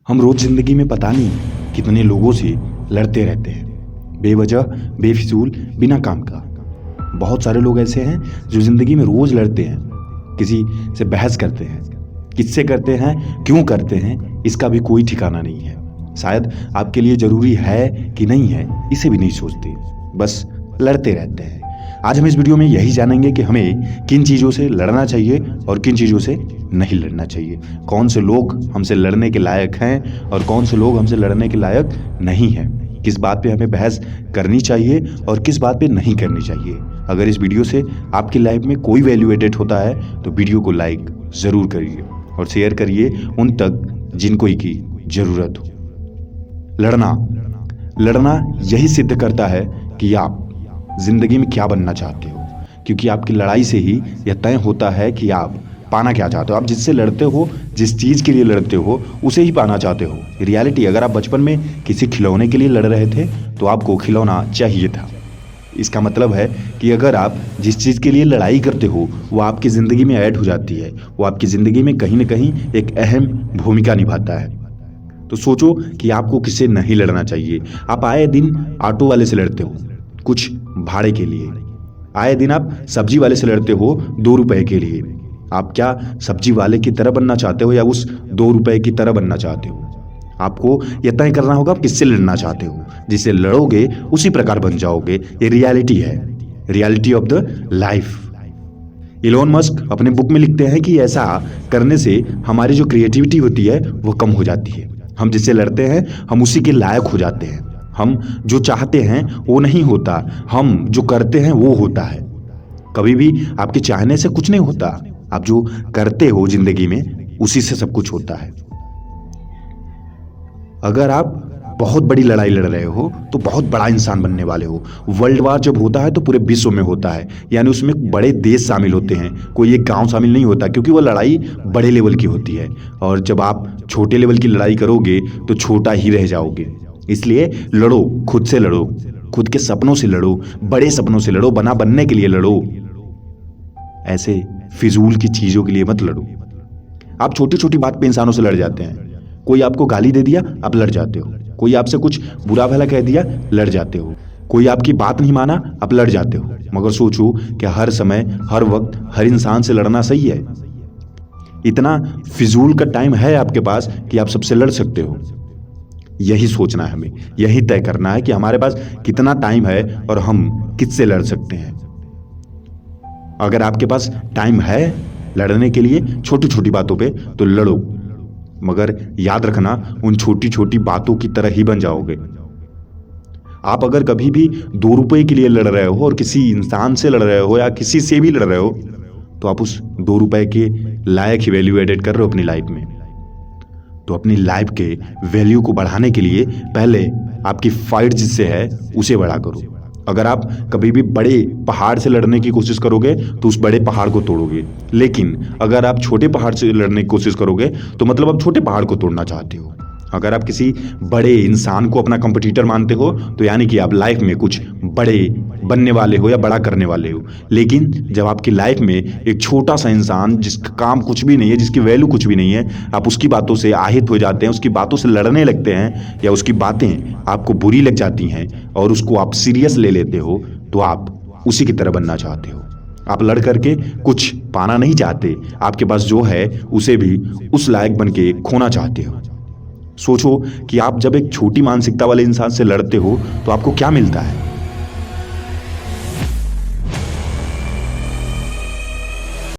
हम रोज जिंदगी में पता नहीं कितने लोगों से लड़ते रहते हैं, बेवजह, बेफिजूल, बिना काम का। बहुत सारे लोग ऐसे हैं जो जिंदगी में रोज लड़ते हैं, किसी से बहस करते हैं, किससे करते हैं, क्यों करते हैं, इसका भी कोई ठिकाना नहीं है। शायद आपके लिए जरूरी है कि नहीं है, इसे भी नहीं सोचते, बस लड़ते रहते हैं। आज हम इस वीडियो में यही जानेंगे कि हमें किन चीज़ों से लड़ना चाहिए और किन चीज़ों से नहीं लड़ना चाहिए। कौन से लोग हमसे लड़ने के लायक हैं और कौन से लोग हमसे लड़ने के लायक नहीं हैं। किस बात पे हमें बहस करनी चाहिए और किस बात पे नहीं करनी चाहिए। अगर इस वीडियो से आपकी लाइफ में कोई वैल्यू एडेड होता है तो वीडियो को लाइक ज़रूर करिए और शेयर करिए उन तक जिनको की ज़रूरत हो। लड़ना यही सिद्ध करता है कि आप जिंदगी में क्या बनना चाहते हो, क्योंकि आपकी लड़ाई से ही यह तय होता है कि आप पाना क्या चाहते हो। आप जिससे लड़ते हो, जिस चीज़ के लिए लड़ते हो, उसे ही पाना चाहते हो। रियलिटी, अगर आप बचपन में किसी खिलौने के लिए लड़ रहे थे तो आपको खिलौना चाहिए था। इसका मतलब है कि अगर आप जिस चीज़ के लिए लड़ाई करते हो वो आपकी ज़िंदगी में ऐड हो जाती है, वो आपकी ज़िंदगी में कहीं ना कहीं एक अहम भूमिका निभाता है। तो सोचो कि आपको किससे नहीं लड़ना चाहिए। आप आए दिन ऑटो वाले से लड़ते हो कुछ भाड़े के लिए, आए दिन आप सब्जी वाले से लड़ते हो 2 रुपए के लिए। आप क्या सब्जी वाले की तरह बनना चाहते हो या उस 2 रुपए की तरह बनना चाहते हो? आपको यह तय करना होगा आप किससे लड़ना चाहते हो। जिससे लड़ोगे उसी प्रकार बन जाओगे। ये रियलिटी है, reality of the life. Elon Musk अपने बुक में लिखते हैं कि ऐसा करने से हमारी जो क्रिएटिविटी होती है वो कम हो जाती है। हम जिससे लड़ते हैं हम उसी के लायक हो जाते हैं। हम जो चाहते हैं वो नहीं होता, हम जो करते हैं वो होता है। कभी भी आपके चाहने से कुछ नहीं होता, आप जो करते हो जिंदगी में उसी से सब कुछ होता है। अगर आप बहुत बड़ी लड़ाई लड़ रहे हो तो बहुत बड़ा इंसान बनने वाले हो। वर्ल्ड वार जब होता है तो पूरे विश्व में होता है, यानी उसमें बड़े देश शामिल होते हैं, कोई एक गांव शामिल नहीं होता, क्योंकि वो लड़ाई बड़े लेवल की होती है। और जब आप छोटे लेवल की लड़ाई करोगे तो छोटा ही रह जाओगे। इसलिए लड़ो, खुद से लड़ो, खुद के सपनों से लड़ो, बड़े सपनों से लड़ो, बना बनने के लिए लड़ो। ऐसे फिजूल की चीजों के लिए मत लड़ो। आप छोटी छोटी बात पे इंसानों से लड़ जाते हैं। कोई आपको गाली दे दिया आप लड़ जाते हो, कोई आपसे कुछ बुरा भला कह दिया लड़ जाते हो, कोई आपकी बात नहीं माना आप लड़ जाते हो। मगर सोचो कि हर समय, हर वक्त, हर इंसान से लड़ना सही है? इतना फिजूल का टाइम है आपके पास कि आप सबसे लड़ सकते हो? यही सोचना है हमें, यही तय करना है कि हमारे पास कितना टाइम है और हम किससे लड़ सकते हैं। अगर आपके पास टाइम है लड़ने के लिए छोटी छोटी बातों पे तो लड़ो, मगर याद रखना उन छोटी छोटी बातों की तरह ही बन जाओगे। आप अगर कभी भी 2 रुपए के लिए लड़ रहे हो और किसी इंसान से लड़ रहे हो या किसी से भी लड़ रहे हो तो आप उस 2 रुपए के लायक ही वैल्यू एडेड कर रहे हो अपनी लाइफ में। तो अपनी लाइफ के वैल्यू को बढ़ाने के लिए पहले आपकी फाइट जिससे है उसे बड़ा करो। अगर आप कभी भी बड़े पहाड़ से लड़ने की कोशिश करोगे तो उस बड़े पहाड़ को तोड़ोगे, लेकिन अगर आप छोटे पहाड़ से लड़ने की कोशिश करोगे तो मतलब आप छोटे पहाड़ को तोड़ना चाहते हो। अगर आप किसी बड़े इंसान को अपना कंपटीटर मानते हो तो यानी कि आप लाइफ में कुछ बड़े बनने वाले हो या बड़ा करने वाले हो। लेकिन जब आपकी लाइफ में एक छोटा सा इंसान जिसका काम कुछ भी नहीं है, जिसकी वैल्यू कुछ भी नहीं है, आप उसकी बातों से আহিत हो जाते हैं, उसकी बातों से लड़ने लगते हैं या उसकी बातें आपको बुरी लग जाती हैं और उसको आप सीरियस ले लेते हो, तो आप उसी की तरह बनना चाहते हो। आप लड़ करके कुछ पाना नहीं चाहते, आपके पास जो है उसे भी उस लायक बन के खोना चाहते हो। सोचो कि आप जब एक छोटी मानसिकता वाले इंसान से लड़ते हो तो आपको क्या मिलता है।